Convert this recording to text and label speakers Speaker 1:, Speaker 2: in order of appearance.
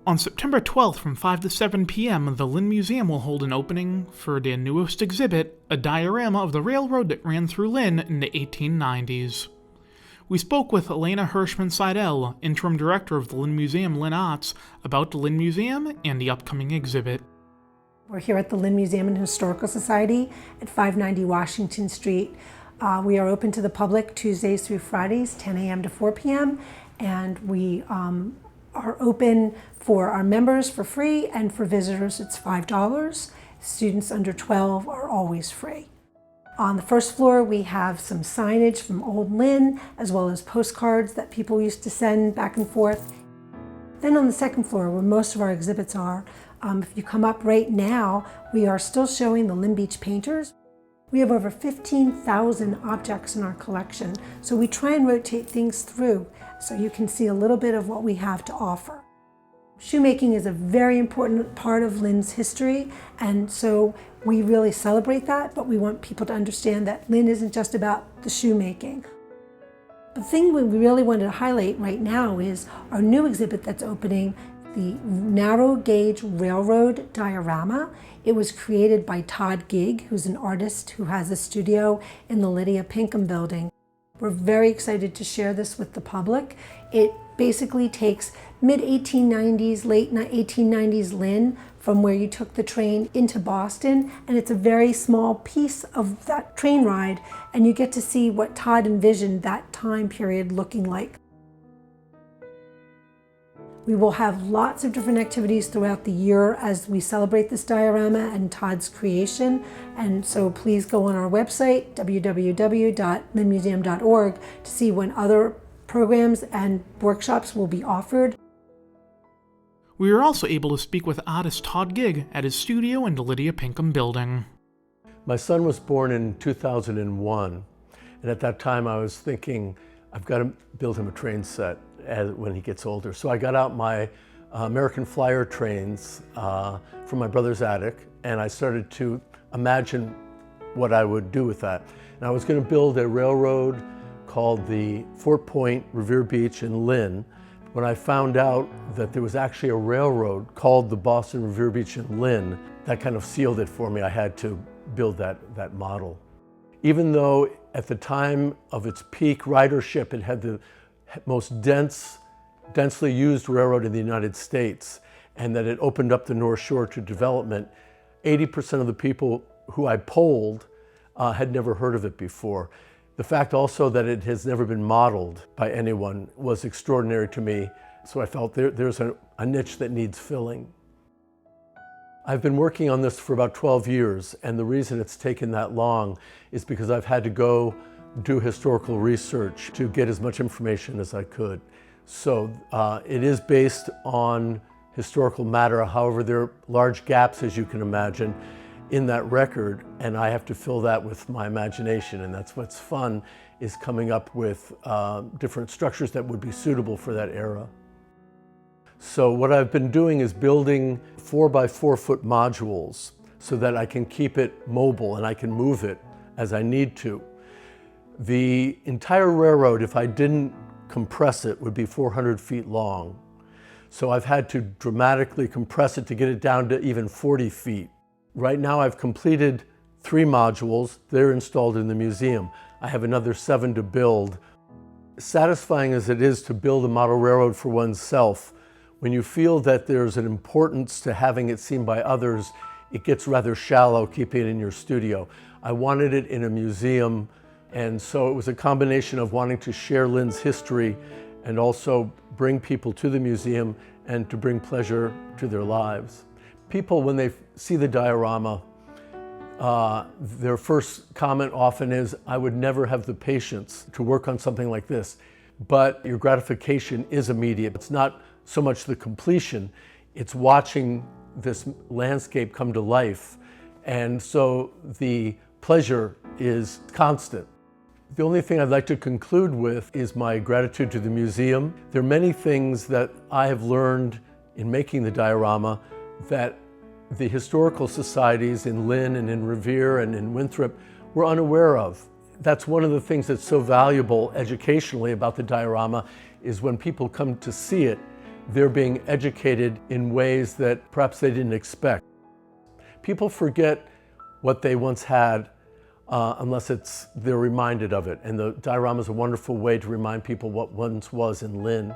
Speaker 1: On September 12th from 5 to 7 p.m., the Lynn Museum will hold an opening for their newest exhibit, a diorama of the railroad that ran through Lynn in the 1890s. We spoke with Elena Hirshman-Seidel, Interim Director of the Lynn Museum, LynnArts, about the Lynn Museum and the upcoming exhibit.
Speaker 2: We're here at the Lynn Museum and Historical Society at 590 Washington Street. We are open to the public Tuesdays through Fridays, 10 a.m. to 4 p.m., and we are open for our members for free, and for visitors it's $5. Students under 12 are always free. On the first floor we have some signage from Old Lynn, as well as postcards that people used to send back and forth. Then on the second floor, where most of our exhibits are, if you come up right now, we are still showing the Lynn Beach painters. We have over 15,000 objects in our collection, so we try and rotate things through so you can see a little bit of what we have to offer. Shoemaking is a very important part of Lynn's history, and so we really celebrate that, but we want people to understand that Lynn isn't just about the shoemaking. The thing we really wanted to highlight right now is our new exhibit that's opening, the Narrow Gauge Railroad Diorama. It was created by Todd Gieg, who's an artist who has a studio in the Lydia Pinkham Building. We're very excited to share this with the public. It basically takes mid-1890s, late 1890s Lynn, from where you took the train into Boston, and it's a very small piece of that train ride, and you get to see what Todd envisioned that time period looking like. We will have lots of different activities throughout the year as we celebrate this diorama and Todd's creation, and so please go on our website, www.lynnmuseum.org, to see when other programs and workshops will be offered.
Speaker 1: We were also able to speak with artist Todd Gieg at his studio in the Lydia Pinkham Building.
Speaker 3: My son was born in 2001, and at that time I was thinking, I've got to build him a train set when he gets older. So I got out my American Flyer trains from my brother's attic, and I started to imagine what I would do with that. And I was going to build a railroad called the Fort Point Revere Beach in Lynn. When I found out that there was actually a railroad called the Boston Revere Beach in Lynn, that kind of sealed it for me. I had to build that model. Even though at the time of its peak ridership, it had the most densely used railroad in the United States, and that it opened up the North Shore to development, 80% of the people who I polled had never heard of it before. The fact also that it has never been modeled by anyone was extraordinary to me, so I felt there's a niche that needs filling. I've been working on this for about 12 years, and the reason it's taken that long is because I've had to go do historical research to get as much information as I could. So it is based on historical matter, however there are large gaps, as you can imagine, in that record, and I have to fill that with my imagination, and that's what's fun, is coming up with different structures that would be suitable for that era. So what I've been doing is building 4x4 foot modules so that I can keep it mobile and I can move it as I need to. The entire railroad, if I didn't compress it, would be 400 feet long. So I've had to dramatically compress it to get it down to even 40 feet. Right now I've completed 3 modules. They're installed in the museum. I have another 7 to build. Satisfying as it is to build a model railroad for oneself, when you feel that there's an importance to having it seen by others, it gets rather shallow keeping it in your studio. I wanted it in a museum, and so it was a combination of wanting to share Lynn's history and also bring people to the museum and to bring pleasure to their lives. People, when they see the diorama, their first comment often is, I would never have the patience to work on something like this. But your gratification is immediate. It's not so much the completion, it's watching this landscape come to life. And so the pleasure is constant. The only thing I'd like to conclude with is my gratitude to the museum. There are many things that I have learned in making the diorama that the historical societies in Lynn and in Revere and in Winthrop were unaware of. That's one of the things that's so valuable educationally about the diorama, is when people come to see it, they're being educated in ways that perhaps they didn't expect. People forget what they once had unless they're reminded of it. And the diorama is a wonderful way to remind people what once was in Lynn.